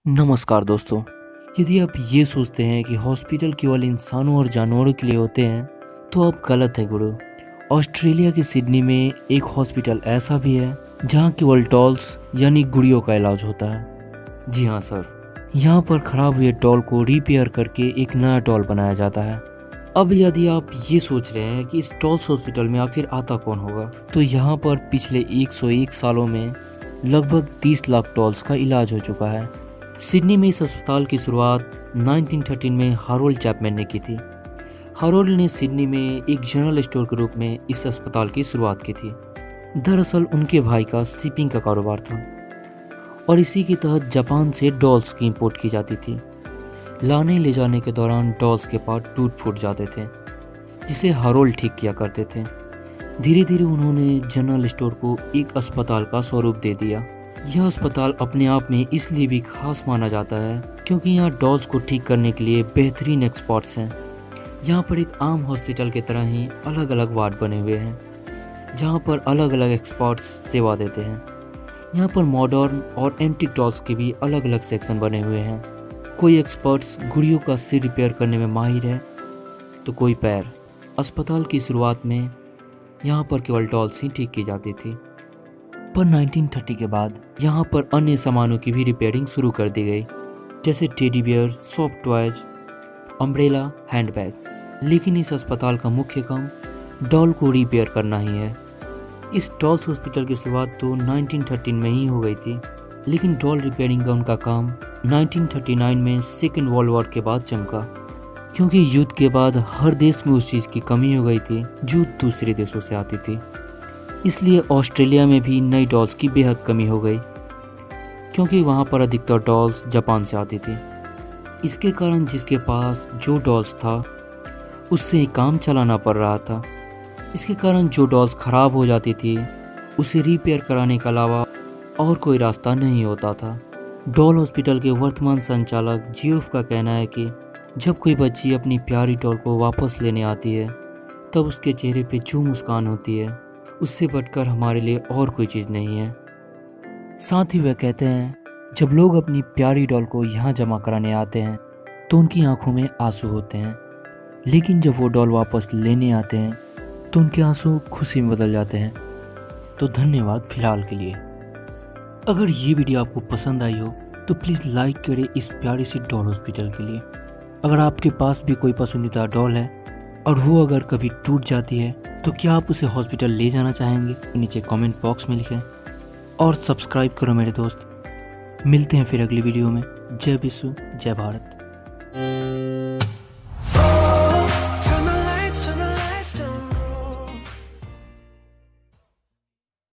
नमस्कार दोस्तों। यदि आप ये सोचते हैं कि हॉस्पिटल केवल इंसानों और जानवरों के लिए होते हैं तो आप गलत है गुरु। ऑस्ट्रेलिया के सिडनी में एक हॉस्पिटल ऐसा भी है जहाँ केवल डॉल्स यानी गुड़ियों का इलाज होता है। जी हाँ सर, यहाँ पर खराब हुए डॉल को रिपेयर करके एक नया डॉल बनाया जाता है। अब यदि आप ये सोच रहे हैं कि इस डॉल्स हॉस्पिटल में आखिर आता कौन होगा, तो यहाँ पर पिछले 101 सालों में लगभग 30 लाख डॉल्स का इलाज हो चुका है। सिडनी में इस अस्पताल की शुरुआत 1913 में हारोल्ड चैपमैन ने की थी। हारोल्ड ने सिडनी में एक जनरल स्टोर के रूप में इस अस्पताल की शुरुआत की थी। दरअसल उनके भाई का शिपिंग का कारोबार था और इसी के तहत जापान से डॉल्स की इंपोर्ट की जाती थी। लाने ले जाने के दौरान डॉल्स के पार्ट टूट फूट जाते थे, जिसे हारोल्ड ठीक किया करते थे। धीरे धीरे उन्होंने जनरल स्टोर को एक अस्पताल का स्वरूप दे दिया। यह अस्पताल अपने आप में इसलिए भी खास माना जाता है क्योंकि यहाँ डॉल्स को ठीक करने के लिए बेहतरीन एक्सपर्ट्स हैं। यहाँ पर एक आम हॉस्पिटल की तरह ही अलग अलग वार्ड बने हुए हैं जहाँ पर अलग अलग एक्सपर्ट्स सेवा देते हैं। यहाँ पर मॉडर्न और एंटीक डॉल्स के भी अलग अलग सेक्शन बने हुए हैं। कोई एक्सपर्ट्स गुड़ियों का सिर रिपेयर करने में माहिर है तो कोई पैर। अस्पताल की शुरुआत में यहाँ पर केवल डॉल्स ही ठीक की जाती थी, पर 1930 के बाद यहाँ पर अन्य सामानों की भी रिपेयरिंग शुरू कर दी गई, जैसे teddy bear, soft toys, umbrella, handbag. लेकिन इस अस्पताल का मुख्य काम डॉल को रिपेयर करना ही है। इस डॉल्स हॉस्पिटल की शुरुआत तो 1913 में ही हो गई थी, लेकिन डॉल रिपेयरिंग का उनका काम 1939 में सेकेंड वर्ल्ड वॉर के बाद चमका, क्योंकि युद्ध के बाद हर देश में उस चीज़ की कमी हो गई थी जो दूसरे देशों से आती थी। इसलिए ऑस्ट्रेलिया में भी नई डॉल्स की बेहद कमी हो गई, क्योंकि वहाँ पर अधिकतर डॉल्स जापान से आती थी। इसके कारण जिसके पास जो डॉल्स था उससे ही काम चलाना पड़ रहा था। इसके कारण जो डॉल्स ख़राब हो जाती थी उसे रिपेयर कराने के अलावा और कोई रास्ता नहीं होता था। डॉल हॉस्पिटल के वर्तमान संचालक जियोफ का कहना है कि जब कोई बच्ची अपनी प्यारी डॉल को वापस लेने आती है तब उसके चेहरे पे जो मुस्कान होती है उससे बढ़कर हमारे लिए और कोई चीज़ नहीं है। साथ ही वह कहते हैं जब लोग अपनी प्यारी डॉल को यहाँ जमा कराने आते हैं तो उनकी आंखों में आंसू होते हैं, लेकिन जब वो डॉल वापस लेने आते हैं तो उनके आंसू खुशी में बदल जाते हैं। तो धन्यवाद फिलहाल के लिए। अगर ये वीडियो आपको पसंद आई हो तो प्लीज़ लाइक करें इस प्यारी सी डॉल हॉस्पिटल के लिए। अगर आपके पास भी कोई पसंदीदा डॉल है और वो अगर कभी टूट जाती है तो क्या आप उसे हॉस्पिटल ले जाना चाहेंगे? नीचे कमेंट बॉक्स में लिखें और सब्सक्राइब करो मेरे दोस्त। मिलते हैं फिर अगली वीडियो में। जय विश्व, जय भारत।